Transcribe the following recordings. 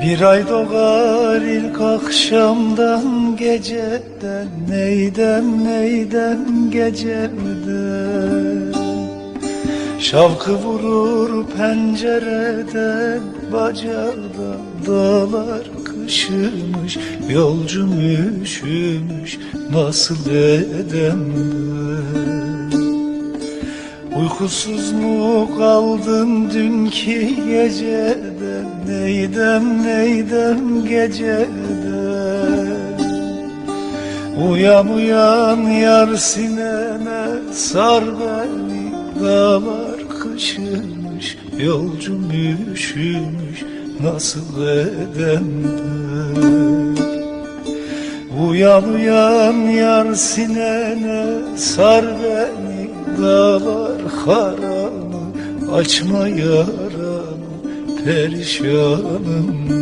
Bir ay doğar ilk akşamdan geceden, neydem geceden. Şavkı vurur pencereden, bacadan dağlar kışımış, yolcum üşümüş, nasıl edem ben? Uykusuz mu kaldın dünkü geceden, neydem geceden. Uyan yar sineme, sar beni, dağlar kışımış, yolcum üşümüş, nasıl edem ben? Uyan yar sineme, sar beni, dağlar karanı, açma yaramı, perişanım ben.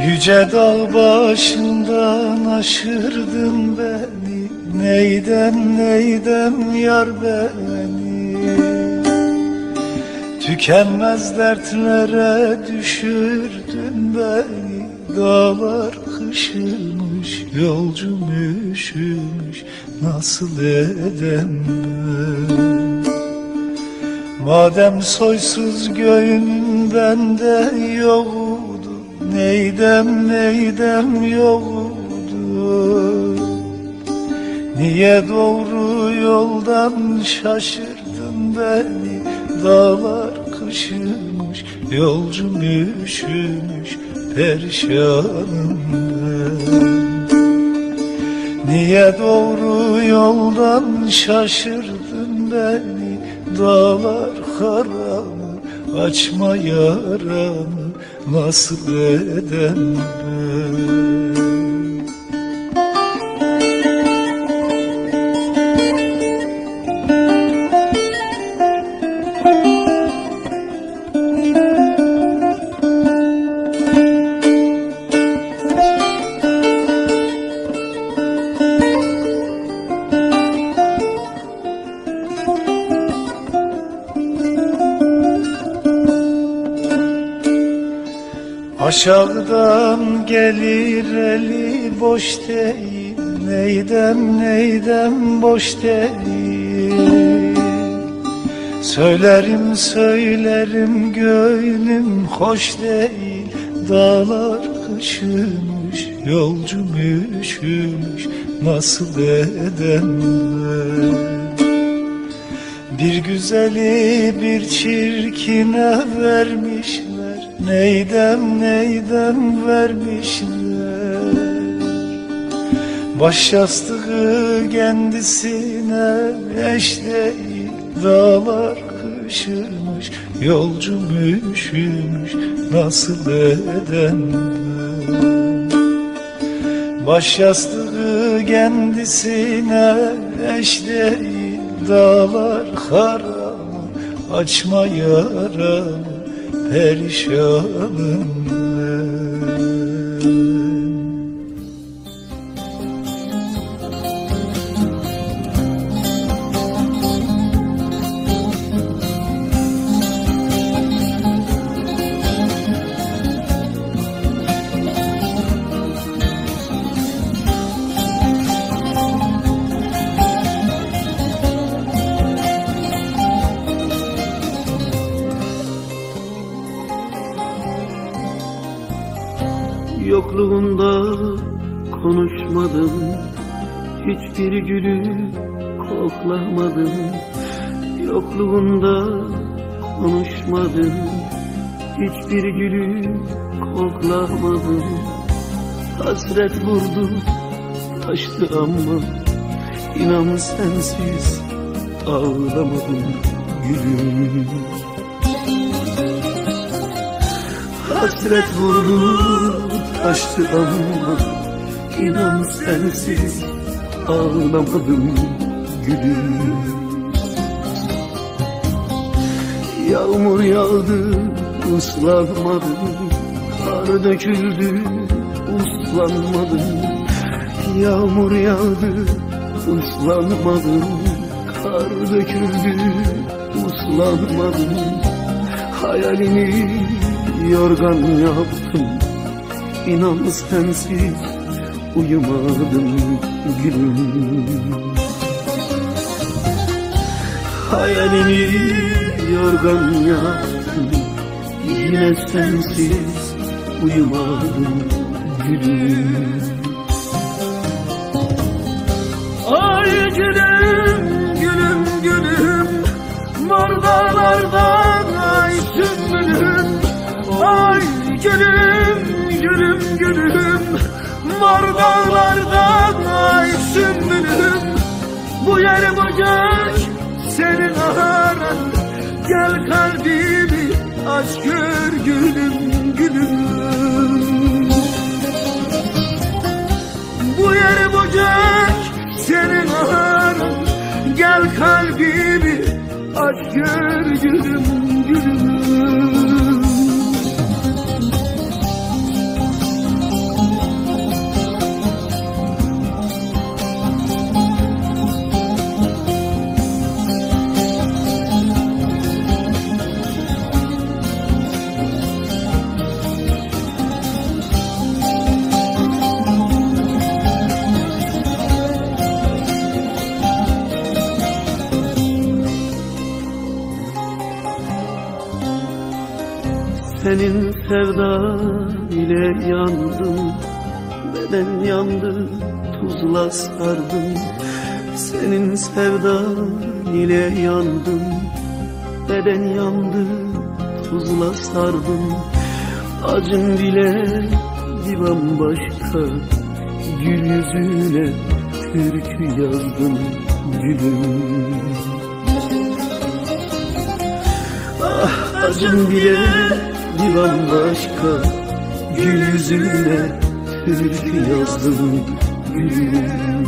Yüce dağ başından aşırdın beni, neydem yar beni. Tükenmez dertlere düşürdün beni, dağlar kışımış, yolcum üşümüş, nasıl edem ben? Madem soysuz göğün bende yoktu, neydem yoktu. Niye doğru yoldan şaşırdın beni, dağlar kışımış, yolcum üşümüş, perişanım ben. Niye doğru yoldan şaşırdın beni, dağlar karanı, açma yaramı, nasıl edem ben? Aşağıdan gelir eli boş değil, neydem boş değil. Söylerim gönlüm hoş değil, dağlar kışımış, yolcum üşümüş, nasıl edem ben? Bir güzeli bir çirkine vermişler, neydem vermişler. Baş yastığı kendisine eş değil, dağlar kışımış, yolcum üşümüş, nasıl edem ben? Baş yastığı kendisine eş değil, dağlar karanı, açma yaramı, perişanım ben. Yokluğunda konuşmadım, hiçbir gülü koklamadım. Yokluğunda konuşmadım, hiçbir gülü koklamadım. Hasret vurdu, taştı ama inan sensiz ağlamadım gülüm. Hasret vurdu taştı ama inan sensiz ağlamadım gülüm. Yağmur yağdı ıslanmadım, kar döküldü uslanmadım. Yağmur yağdı ıslanmadım, kar döküldü uslanmadım. Hayalini yorgan yaptım, inan sensiz uyumadım gülüm. Hayalini yorgan yaptım, yine sensiz uyumadım gülüm. Ay gülüm, gülüm, gülüm, mor dağlardan ay sümbülüm. Ay gülüm, gülüm, gülüm, mor dağlardan ay sümbülüm. Bu yer bu gök senin aran, gel kalbimi aç gör gülüm, gülüm. Bu yer bu gök senin aran, gel kalbimi aç gör gülüm, gülüm. Senin sevdan ile yandım, beden yandı, tuzla sardım. Senin sevdan ile yandım, beden yandı, tuzla sardım. Acın bile bir bambaşka, gül yüzüne türkü yazdım gülüm. Ah acın bile bir bambaşka, gül yüzüne türkü yazdım gülüm.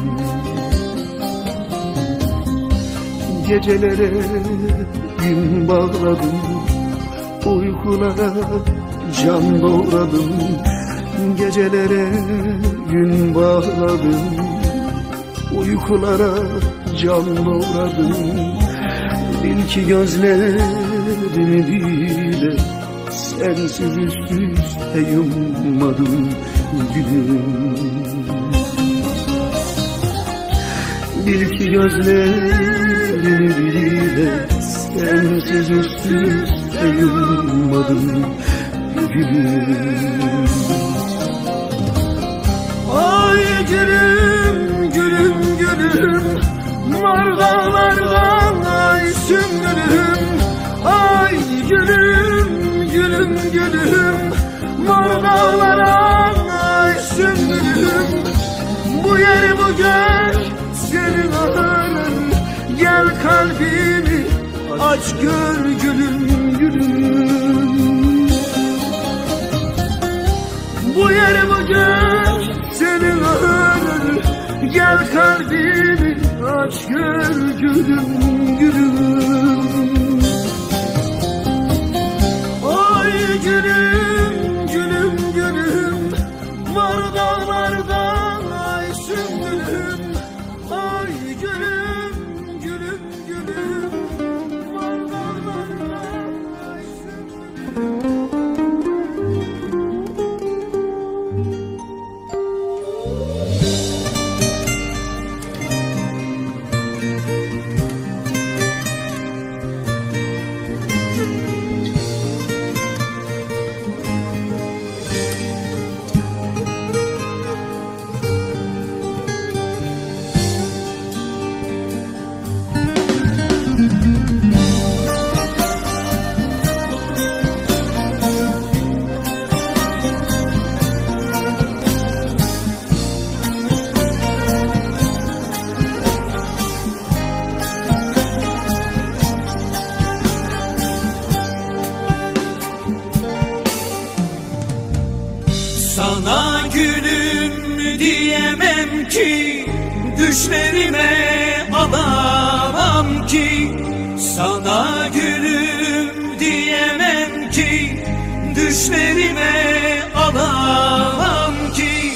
Gecelere gün bağladım, uykulara can doğradım. Gecelere gün bağladım, uykulara can doğradım. Bil ki gözlerimi bile sensiz üst üste yummadım gülüm. Bil ki gözlerimi bile sensiz üst üste yummadım gülüm. Ay gülüm, gülüm, gülüm, mor dağlardan ay sümbülüm. Ay gülüm, gülüm, gülüm, mor dağlardan ay sümbülüm. Bu yer bu gök senin aranın, gel kalbimi aç gör gülüm, gülüm. Bu yer bu gök senin aranın, gel kalbimi aç gör gülüm, gülüm. Ay gülüm, gülüm, gülüm, mor dağlardan ay sümbülüm. Ay gülüm, gülüm, gülüm, mor dağlardan ay sümbülüm. Sana gülüm diyemem ki, düşlerime alamam ki. Sana gülüm diyemem ki, düşlerime alamam ki.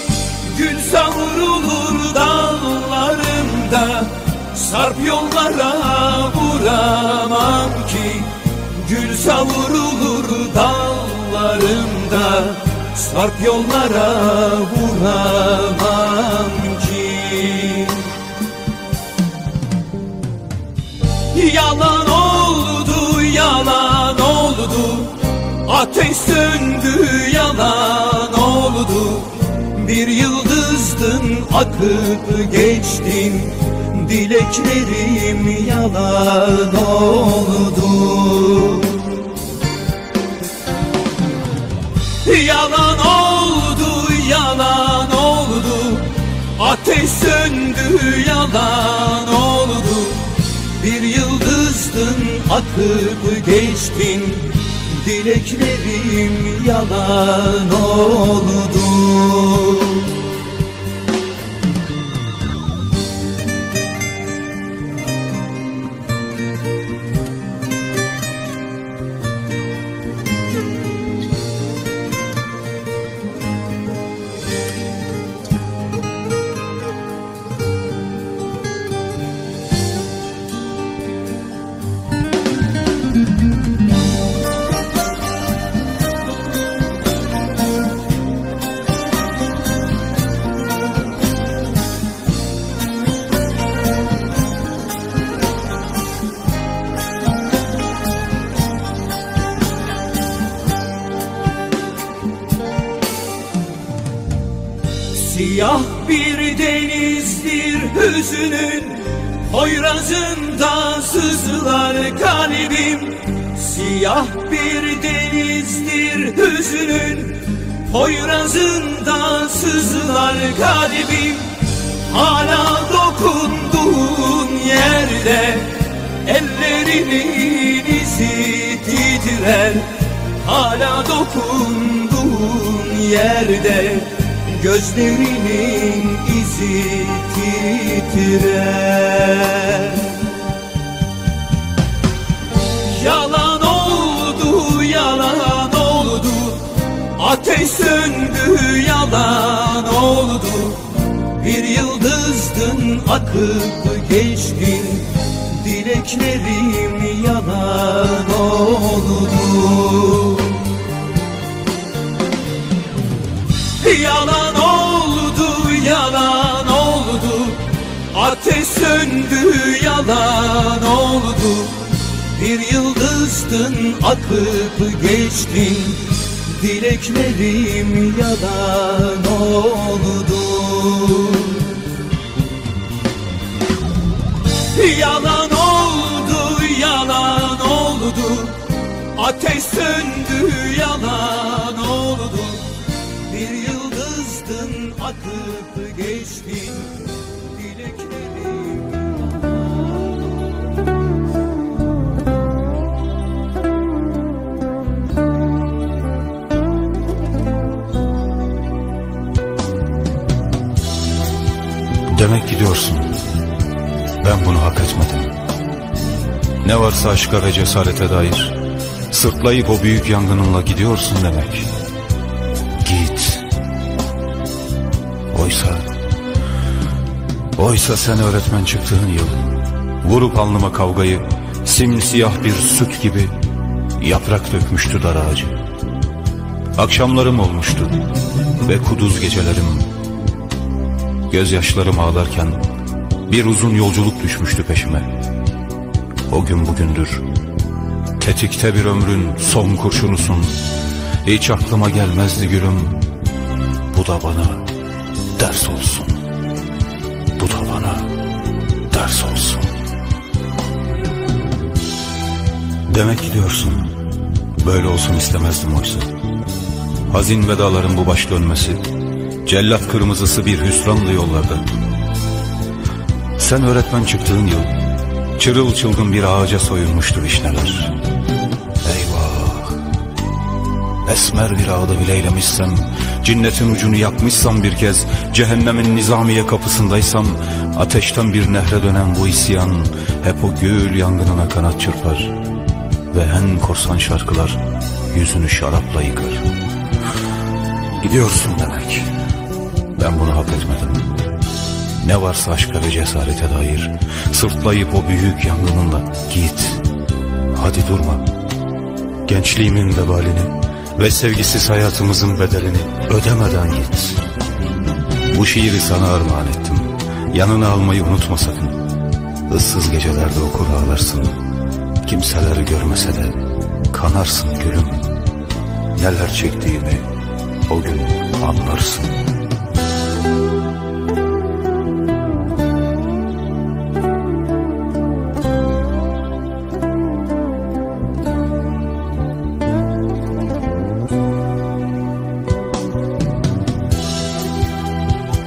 Gül savrulur dallarımda, sarp yollara vuramam ki. Gül savrulur dallarımda, sarp yollara vuramam ki. Yalan oldu, yalan oldu, ateş söndü, yalan oldu. Bir yıldızdın, akıp geçtin, dileklerim yalan oldu. Yalan oldu, yalan oldu, ateş söndü, yalan oldu. Bir yıldızdın, akıp geçtin, dileklerim yalan oldu. Siyah bir denizdir hüzünün, Poyrazında sızlar kalbim. Siyah bir denizdir hüzünün, Poyrazında sızlar kalbim. Hala dokunduğun yerde ellerimin izi titrer. Hala dokunduğun yerde gözlerinin izi titrer. Yalan oldu, yalan oldu, ateş söndü, yalan oldu. Bir yıldızdın, akıp geçtin, dileklerim yalan oldu. Yalan oldu, yalan oldu, ateş söndü, yalan oldu. Bir yıldızdın, akıp geçtin, dileklerim yalan oldu. Yalan oldu, yalan oldu, ateş söndü, yalan oldu. Bir yıldızdın, akıp geçtin, dileklerim. Demek gidiyorsun. Ben bunu hak etmedim. Ne varsa aşka ve cesarete dair sırtlayıp o büyük yangınınla gidiyorsun demek. Git. Oysa sen öğretmen çıktığın yıl vurup alnıma kavgayı simsiyah bir süt gibi yaprak dökmüştü dar ağacı. Akşamlarım olmuştu ve kuduz gecelerim. Gözyaşlarım ağlarken bir uzun yolculuk düşmüştü peşime. O gün bugündür tetikte bir ömrün son kurşunusun. Hiç aklıma gelmezdi gülüm, bu da bana ders olsun. Bu da bana ders olsun. Demek gidiyorsun. Böyle olsun istemezdim oysa. Hazin vedaların bu baş dönmesi, cellat kırmızısı bir hüsranlı yollarda. Sen öğretmen çıktığın yıl çırılçılgın bir ağaca soyulmuştu vişneler. Eyvah! Esmer bir ağda bile eylemişsem Cinnetin ucunu yakmışsam bir kez, cehennemin nizamiye kapısındaysam, ateşten bir nehre dönen bu isyan hep o gül yangınına kanat çırpar ve en korsan şarkılar yüzünü şarapla yıkar. Gidiyorsun demek. Ben bunu hak etmedim. Ne varsa aşka ve cesarete dair sırtlayıp o büyük yangınınla git. Hadi durma. Gençliğimin vebalini ve sevgisiz hayatımızın bedelini ödemeden git. Bu şiiri sana armağan ettim. Yanına almayı unutma sakın. Issız gecelerde okur ağlarsın. Kimseler görmese de kanarsın gülüm. Neler çektiğimi o gün anlarsın.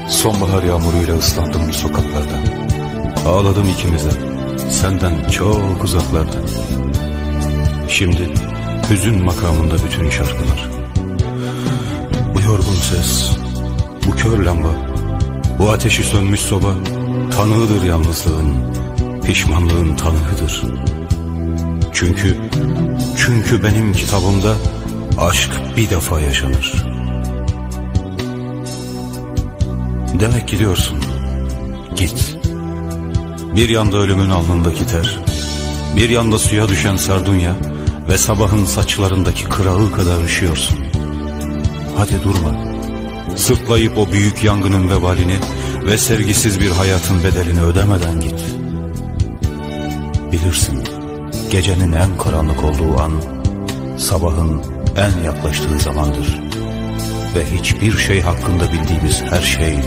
Sonbahar yağmuruyla ıslandım bu sokaklarda. Ağladım ikimize, senden çok uzaklarda. Şimdi hüzün makamında bütün şarkılar. Bu yorgun ses, bu kör lamba, bu ateşi sönmüş soba tanığıdır yalnızlığın, pişmanlığın tanığıdır. Çünkü benim kitabımda aşk bir defa yaşanır. Demek gidiyorsun. Git. Bir yanda ölümün alnındaki ter, bir yanda suya düşen sardunya ve sabahın saçlarındaki kırağı kadar üşüyorsun. Hadi durma. Sırtlayıp o büyük yangının vebalini ve sevgisiz bir hayatın bedelini ödemeden git. Bilirsin, gecenin en karanlık olduğu an, sabahın en yaklaştığı zamandır. Ve hiçbir şey hakkında bildiğimiz her şey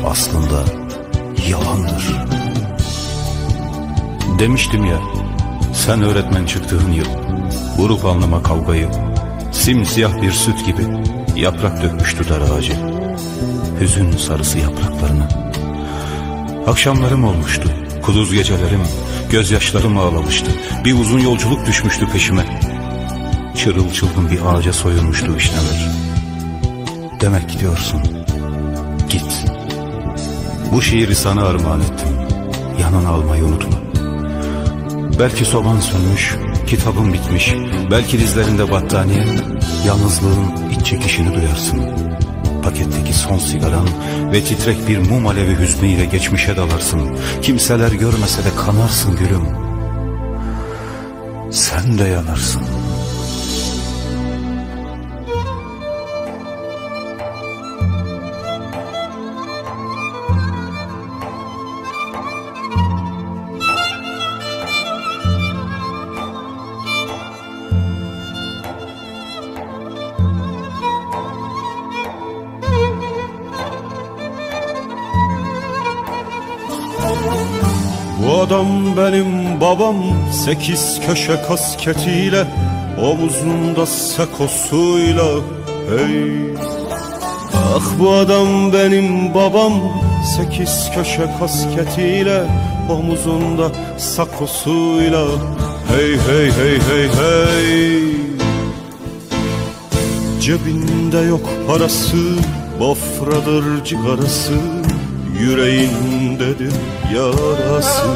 aslında yalandır. Demiştim ya, sen öğretmen çıktığın yıl vurup alnıma kavgayı, simsiyah bir süt gibi yaprak dökmüştü dar ağacı, hüzün sarısı yapraklarına. Akşamlarım olmuştu, kuduz gecelerim, gözyaşlarım ağlamıştı. Bir uzun yolculuk düşmüştü peşime. Çırılçılgın bir ağaca soyulmuştu vişneler. Demek gidiyorsun. Git. Bu şiiri sana armağan ettim. Yanına almayı unutma. Belki soban sönmüş, kitabın bitmiş, belki dizlerinde battaniye, yalnızlığın iç çekişini duyarsın. Paketteki son sigaran ve titrek bir mum alevi hüznüyle geçmişe dalarsın. Kimseler görmese de kanarsın gülüm. Sen de yanarsın. Bu adam benim babam, 8 köşe kasketiyle, omuzunda sakosuyla. Hey! Ah bu adam benim babam, 8 köşe kasketiyle, omuzunda sakosuyla. Hey hey hey hey hey! Cebinde yok parası, bafradır cigarası, yüreğindedir yarası.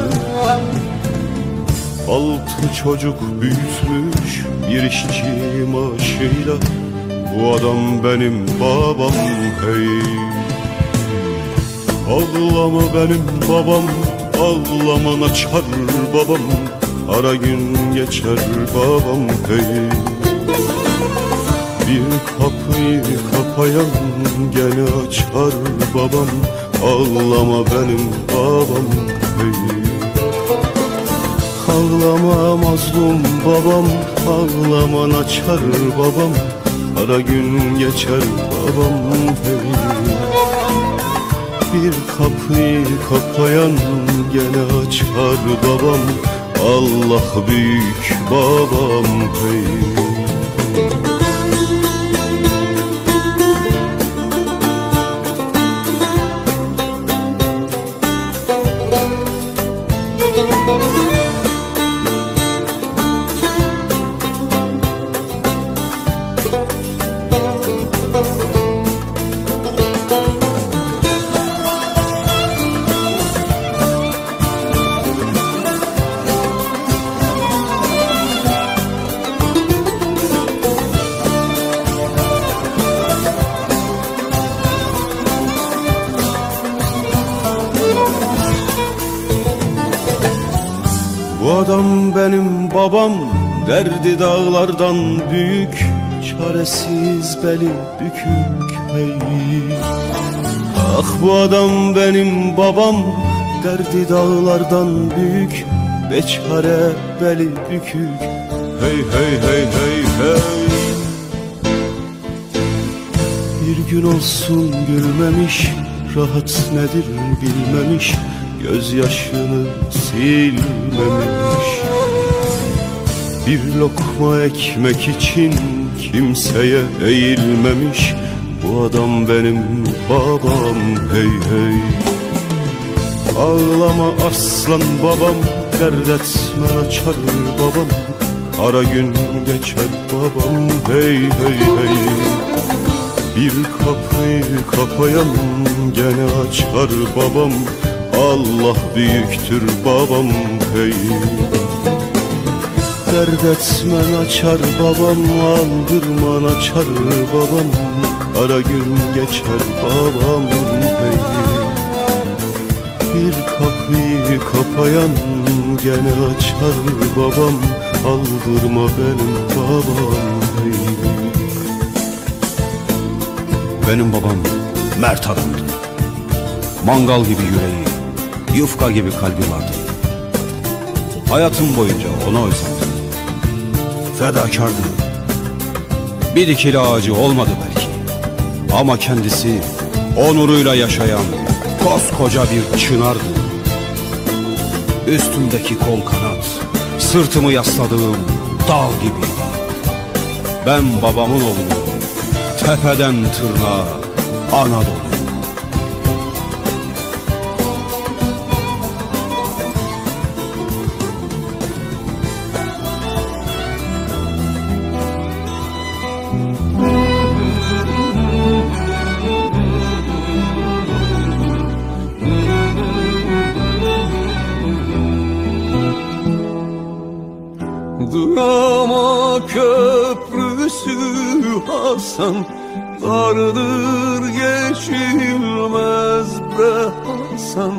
6 çocuk büyütmüş bir işçi maaşıyla, bu adam benim babam. Hey! Ağlama benim babam, ağlama açar babam, ara gün geçer babam. Hey! Bir kapıyı kapayan gene açar babam, ağlama benim babam. Hey! Ağlama mazlum babam, ağlama açar babam, ara gün geçer babam. Hey! Bir kapıyı kapayan gene açar babam, Allah büyük babam. Hey! adam benim babam, derdi dağlardan büyük, çaresiz beli bükük hey. Ah bu adam benim babam, derdi dağlardan büyük, beçare beli bükük hey hey hey hey hey. Bir gün olsun gülmemiş, rahat nedir bilmemiş, gözyaşını silmemiş. Bir lokma ekmek için kimseye eğilmemiş, bu adam benim babam hey hey. Ağlama aslan babam, dert etme açar babam, ara gün geçer babam hey hey hey. Bir kapıyı kapayan gene açar babam, Allah büyüktür babam hey. Dert etmen açar babam, aldırman açar babam, kara gün geçer babam hey. Bir kapıyı kapayan gene açar babam, aldırma benim babam hey. Benim babam mert adamdı. Mangal gibi yüreği, yufka gibi kalbi vardı. Hayatım boyunca ona özledim. Fedakardı. Bir dikili ağacı olmadı belki, ama kendisi onuruyla yaşayan koskoca bir çınardı. Üstümdeki kol kanat, sırtımı yasladığım dağ gibiydi. Ben babamın oğluyum, tepeden tırnağa Anadolu. Drama köprüsü Hasan, dardır geçilmez bre Hasan,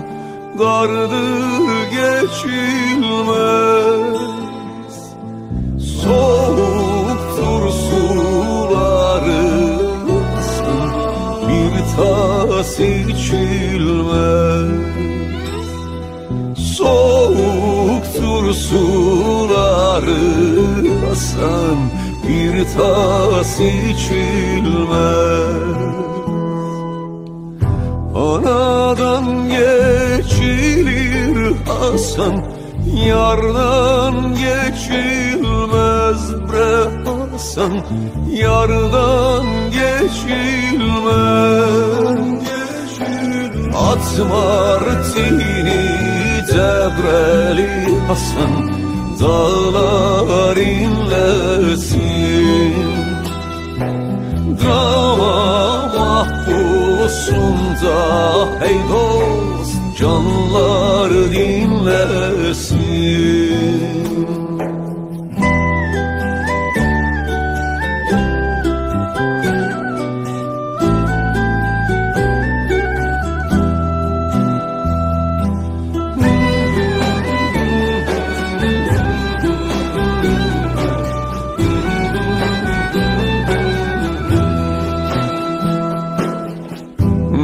dardır geçilmez. Soğuktur suları Hasan, bir tas içilmez. Soğuktur suları Hasan, bir tas içilmez. Anadan geçilir Hasan, yardan geçilmez bre Hasan, yardan geçilmez. At martini Cebreli Hasan, dağlar inlesin. Drama mahpusunda hey dost, canlar dinlesin.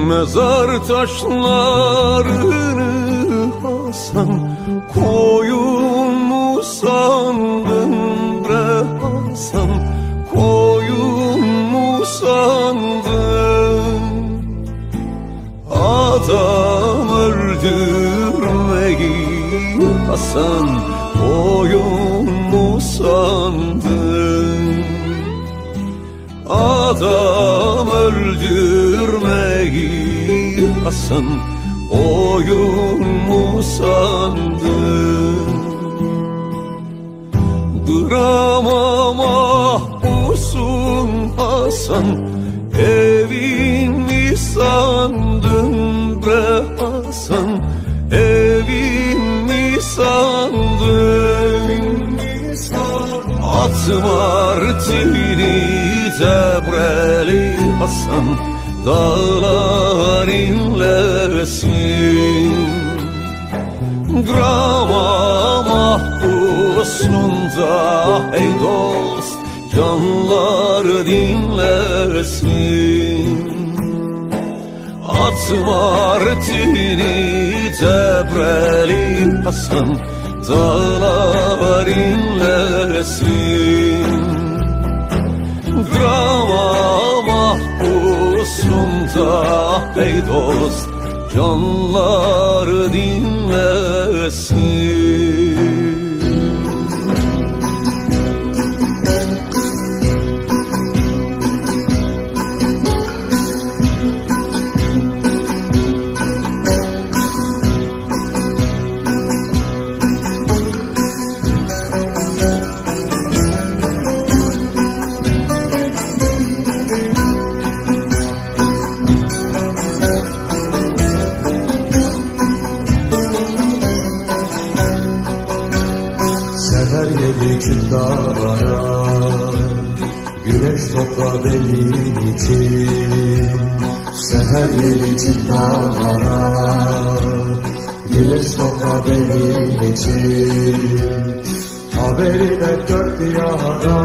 Mezar taşlarını Hasan, koyun mu sandın bre Hasan, koyun mu sandın? Adam öldürmeyi Hasan, koyun mu sandın? Adam öldürmeyi Hasan, oyun mu sandın? Drama mahpusun Hasan, evin mi sandın bre Hasan, evin mi sandın? At martini Cebreli Hasan, dağlar inlesin. Drama mahpus pusunda ey dost canlar dinlesin. Atma artini Cebreli Hasan dağlar inlesin. Drama mahpusunda ey dost canlar dinlesin. Dağlara güneş topla benim için. Seher yeri dağlara güneş topla benim için. Haberi de dört bir yana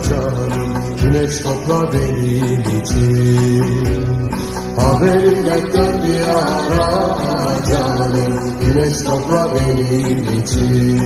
canım, güneş topla benim için. Haberi de dört bir yana canım, güneş topla benim için.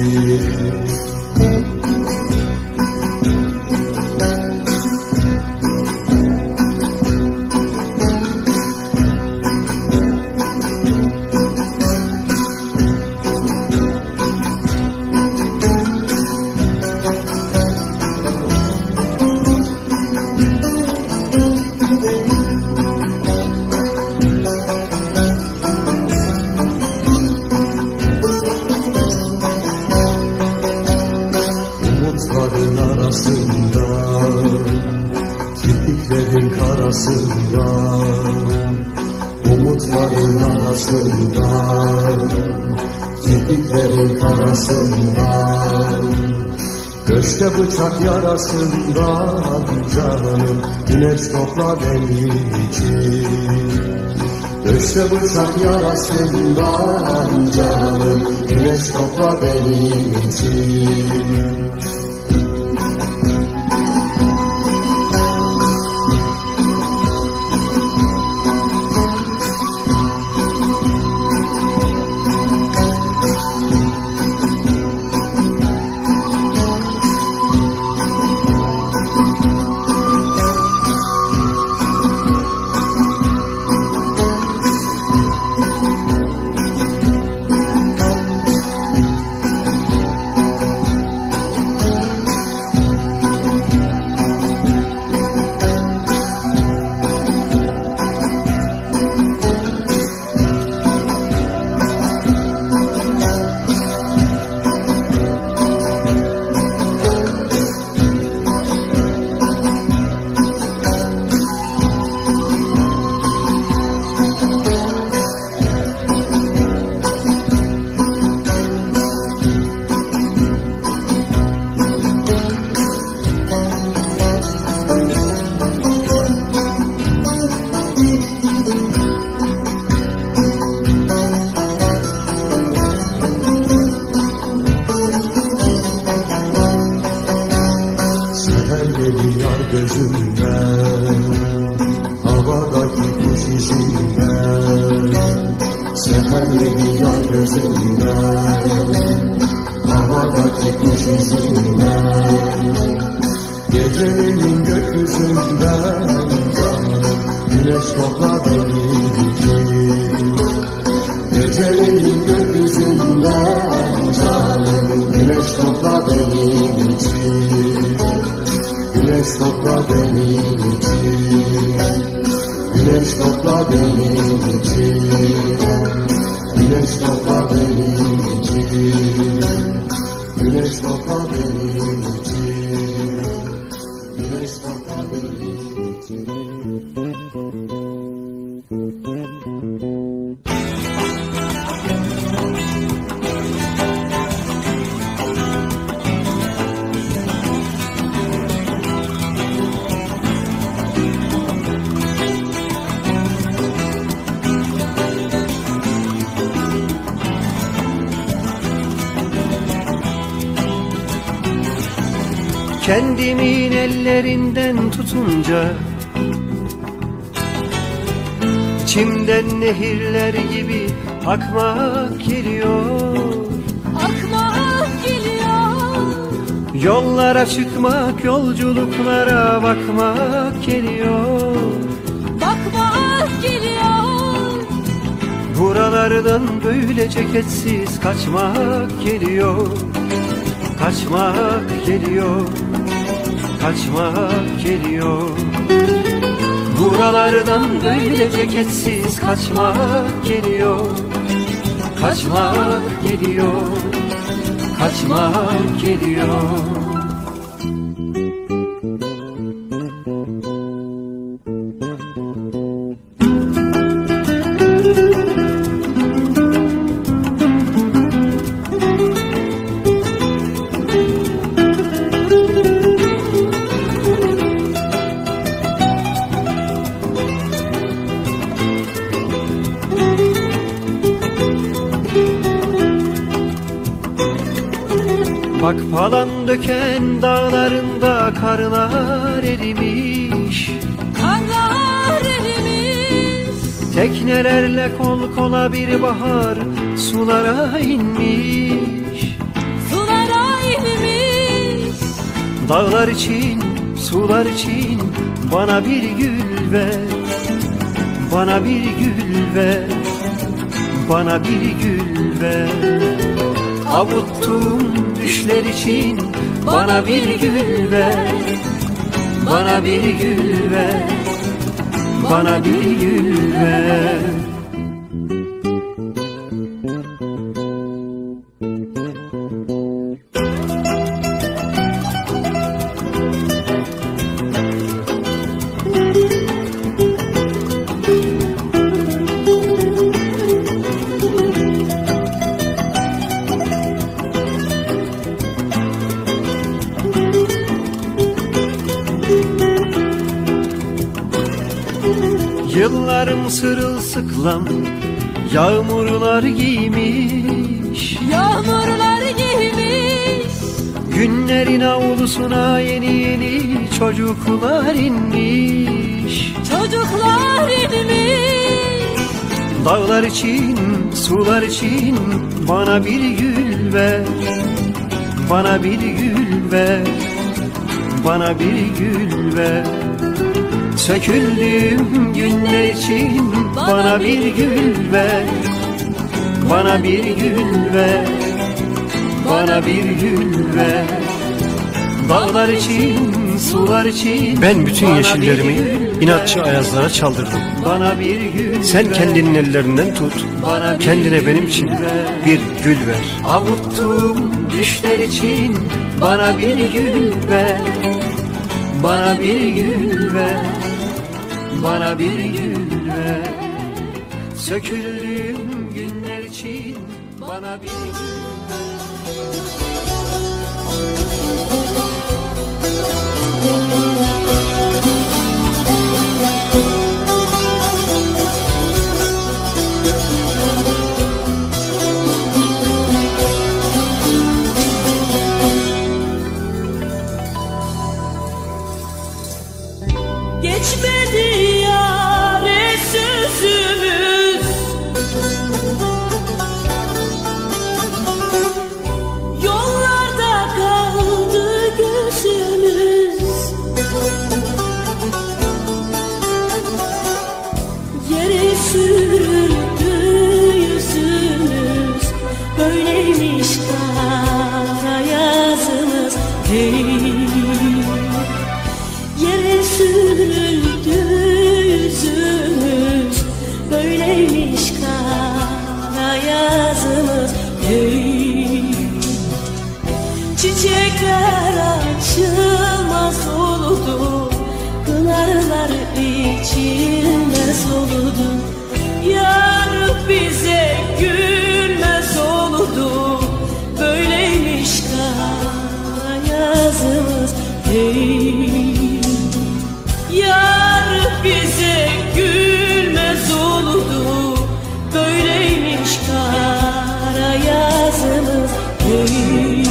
Umutların arasından, kirpiklerin arasından, göçte bıçak yarasından canım, güneş topla benim için. Göçte bıçak yarasından canım, güneş topla benim için. Gözümden, havadaki kuş izinden, seher geliyor gözümden, havadaki kuş izinden, gecenin gökyüzünden canım, güneş topla benim için. Gecenin gökyüzünden canım, güneş topla benim için. Güneş topla benim için, güneş topla benim için, güneş topla benim için, güneş topla benim için, güneş topla benim için. Kendimin ellerinden tutunca İçimden nehirler gibi akmak geliyor. Akmak geliyor. Yollara çıkmak, yolculuklara bakmak geliyor. Bakmak geliyor. Buralardan böyle ceketsiz kaçmak geliyor. Kaçmak geliyor. Kaçmak geliyor. Buralardan böyle ceketsiz kaçmak geliyor. Kaçmak geliyor. Kaçmak geliyor. Bak falan döken dağlarında karlar erimiş. Karlar erimiş. Teknelerle kol kola bir bahar sulara inmiş. Sulara inmiş. Dağlar için, sular için bana bir gül ver. Bana bir gül ver. Bana bir gül ver. Avuttum düşler için bana bir gül ver. Bana bir gül ver. Bana bir gül ver. Yıllarım sırılsıklam yağmurlar giymiş. Yağmurlar giymiş. Günlerin avlusuna yeni yeni çocuklar inmiş. Çocuklar inmiş. Dağlar için, sular için bana bir gül ver. Bana bir gül ver. Bana bir gül ver. Söküldüğüm günler için bana bir gül ver. Bana bir gül ver. Bana bir gül ver. Dağlar için, sular için ben bütün yeşillerimi inatçı ayazlara çaldırdım. Bana bir gül sen kendinin ellerinden tut. Kendine benim için bir gül ver. Avuttuğum düşler için bana bir gül ver. Bana bir gül ver. Bana bir gül ver. Söküldüğüm günler için bana bir gül ver. Geçmedi yâre sözümüz. Yollarda kaldı gözümüz. Yere sürüldü yüzümüz. Böyleymiş kara yazımız. Hey. Yere sürüldü yüzümüz. Böyleymiş kara yazımız. Hey. Çiçekler açılmaz oldu. Pınarlar içilmez oldu. Yar bize gülmez oldu. Böyleymiş kara yazımız. Hey. Yar bize gülmez oldu. Böyleymiş kara yazımız. Hey.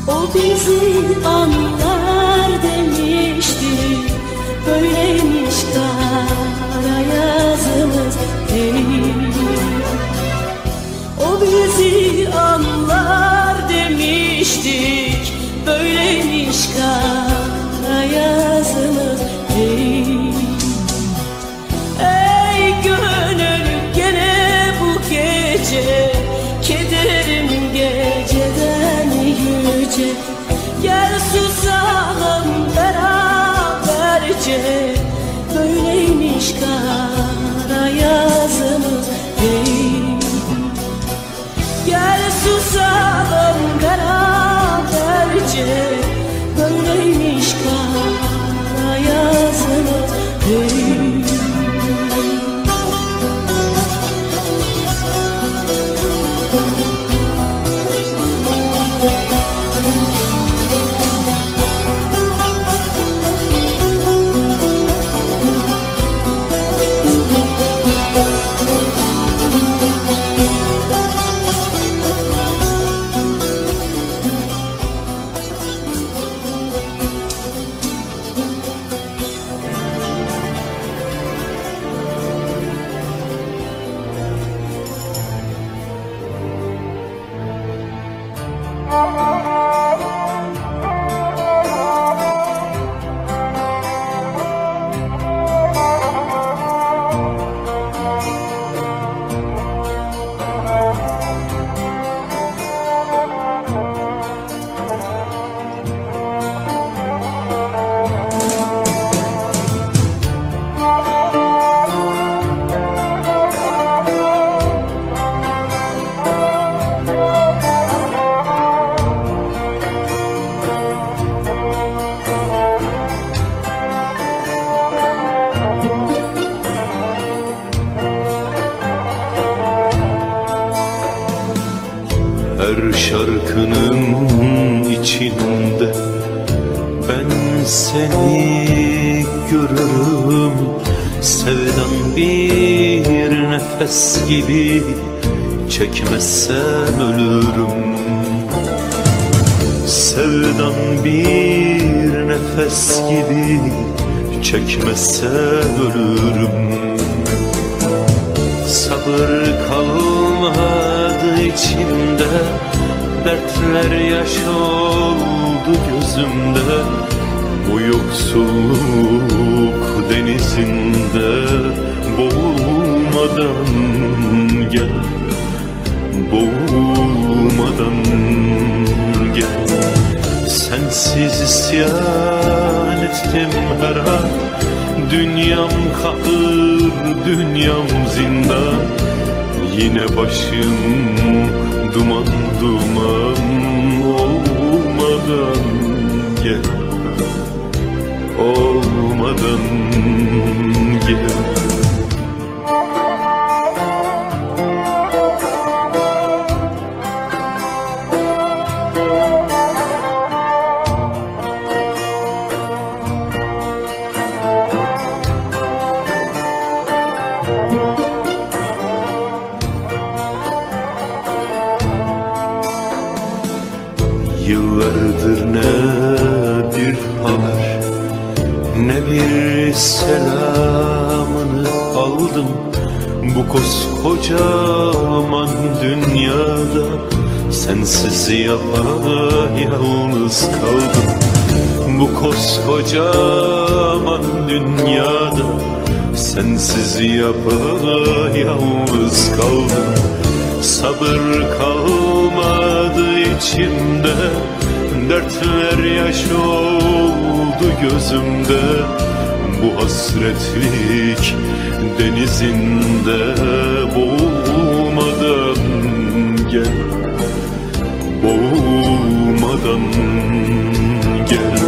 O bizi anlar demişti, böyleymiş kara yazımız değil. O bizi anlar demiştik, böyleymiş kara yazımız değil. Ey gönül gene bu gece, kederim geceden yüce. Gel susalım beraberce, böyleymiş kara yazımız değil. Gel susalım beraberce, böyleymiş kara yazımız değil. Her şarkının içinde ben seni görürüm. Sevdan bir nefes gibi, çekmezsem ölürüm. Sevdan bir nefes gibi, çekmezsem ölürüm. Sabır kalmadı içimde, dertler yaş oldu gözümde. Bu yoksulluk denizinde boğulmadan gel, boğulmadan gel. Sensiz isyan ettim her an, dünyam kahır, dünyam zindan. Yine başım duman duman olmadan gel, olmadan gel. Yıllardır ne bir haber, ne bir selamını aldım. Bu koskocaman dünyada sensiz yapayalnız kaldım. Bu koskocaman dünyada sensiz yapayalnız kaldım. Sabır kalmadı içimde, dertler yaş oldu gözümde. Bu hasretlik denizinde boğulmadan gel, boğulmadan gel.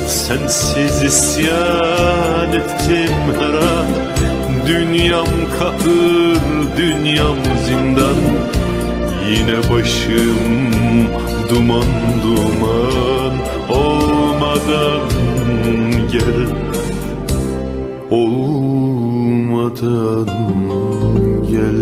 Sensiz isyan ettim her an, dünyam kahır, dünyam zindan. Yine başım duman duman olmadan gel, olmadan gel.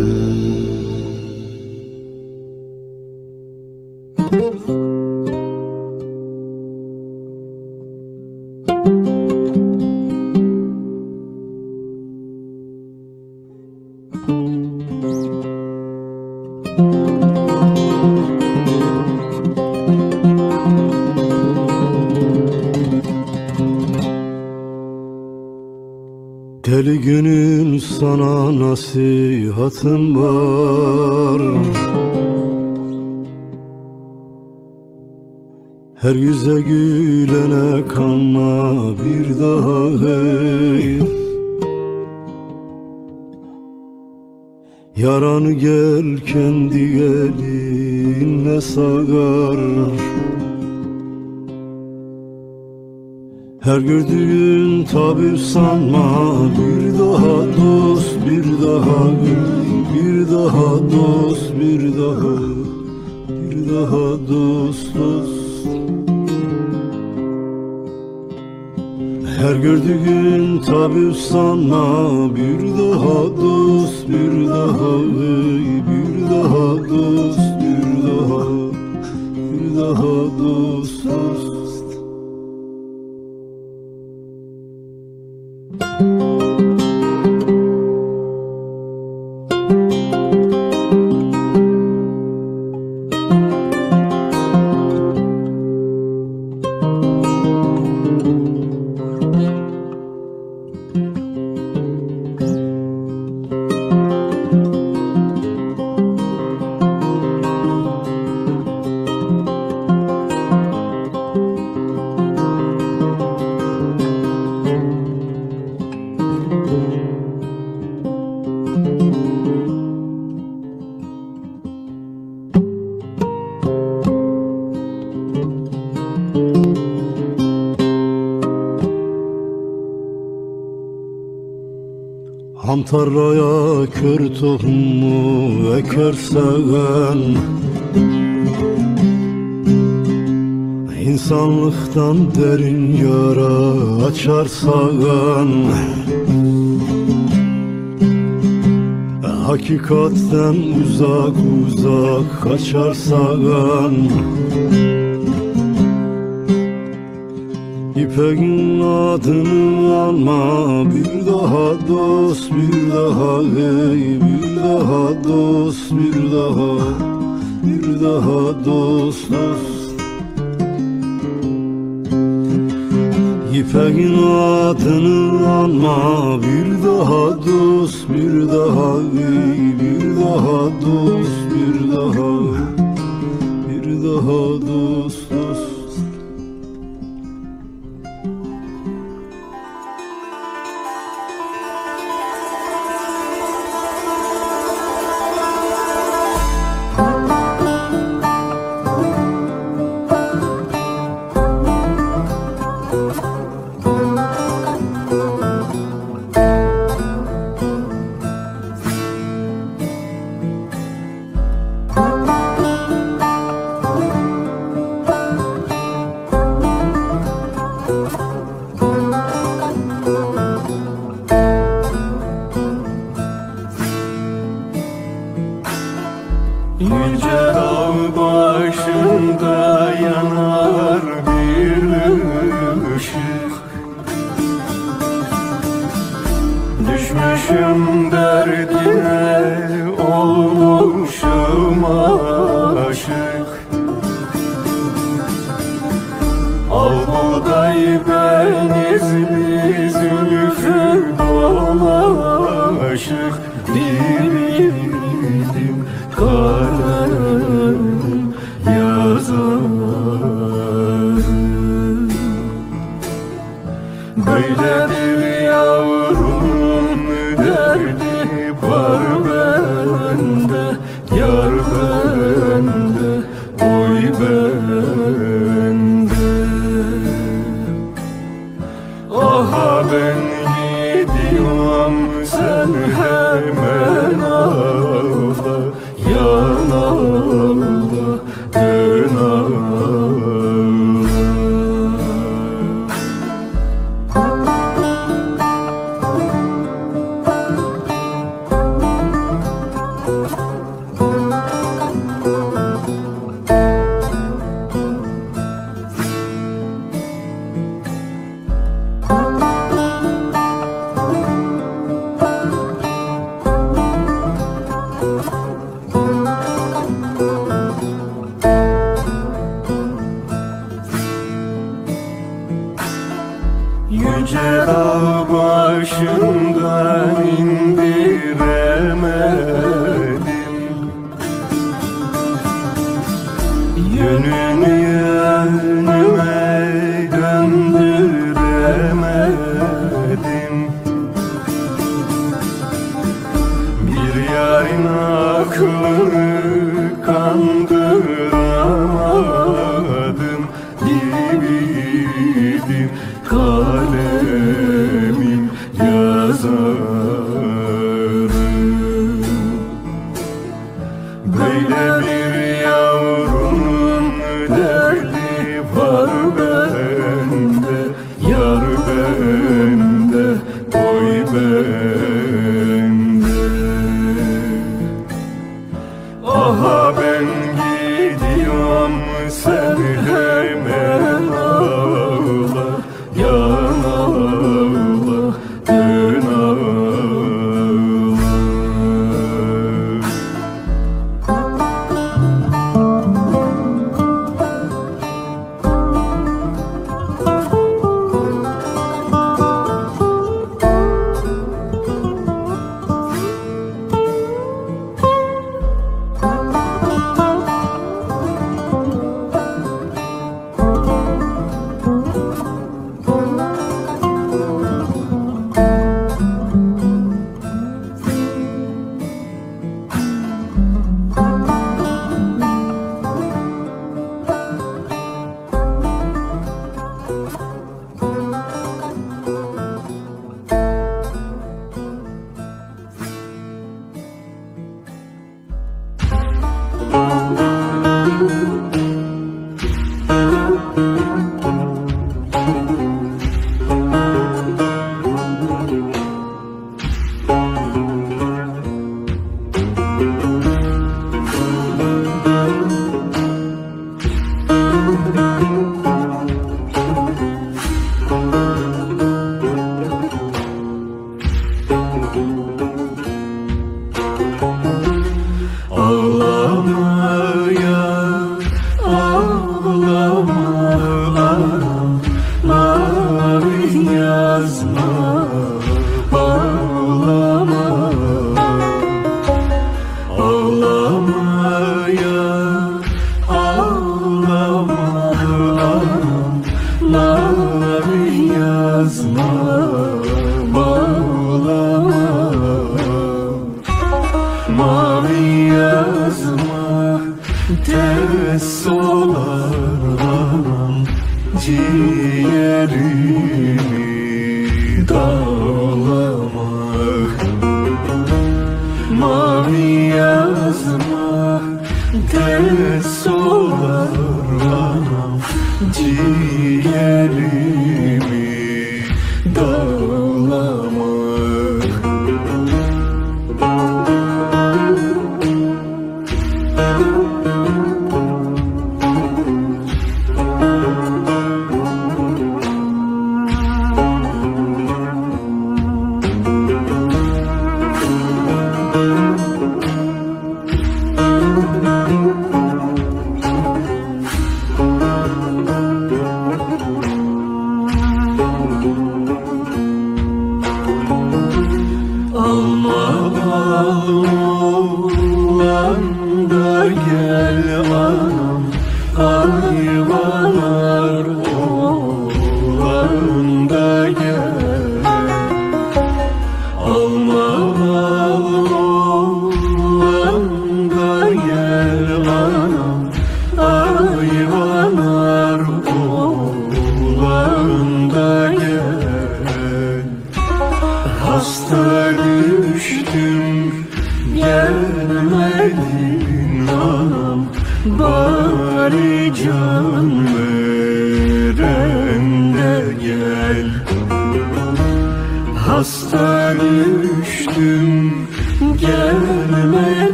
Deli gönül sana nasihatım var. Her yüze gülene kanma bir daha hey. Yaranı gel kendi elinle sağar. Her gördüğün tabip sanma bir daha dost, bir daha gül, bir daha dost, bir daha dost, dost. Her gördüğün tabip sanma bir daha dost, bir daha bir daha dost, bir daha dost, dost. Ham tarlaya kör tohumu ekersen, insanlıktan derin yara açarsan, hakikatten uzak uzak kaçarsan, İpek'in adını alma bir daha dost, bir daha hey, bir daha dost, bir daha dost, dost. İpek'in adını alma bir daha dost, bir daha hey, bir daha dost, bir daha dost, dost. Yüce dağ başında yanar bir ışık. Düşmüşüm derdine, olmuşum aşık. Al buğday benizli zülfü dolaşık. Dilim kalem yazar. Böyledir yavrum derdi var bende, yar bende, oy bende. Aha ben gidiyorum sen hemen ağla, yan ağla, dön ağla. Bağrımdan indiremedim, yönünü yönüme döndüremedim. Bir yarın aklını kandıramadım, gibiydim kalemim yazarım. Böyle bir yavrunun derdi var bende, yar bende, oy bende. Aha ben gidiyorum, sen hemen ağla, yan ağla, dön ağla.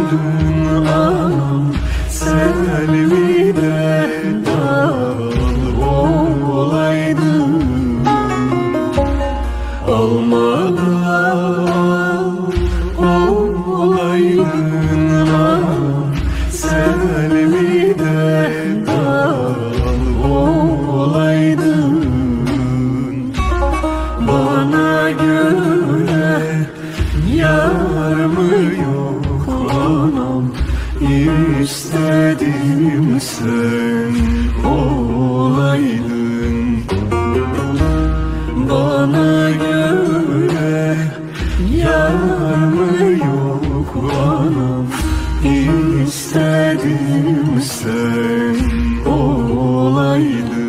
olaydın anam, Selvi'de dal olaydın. Almada olaydın anam, Selvi'de dal olaydın. Bana göre yar mı yok anam, İstedim sen olaydın. Bana göre yar mı yok anam, İstedim sen olaydın.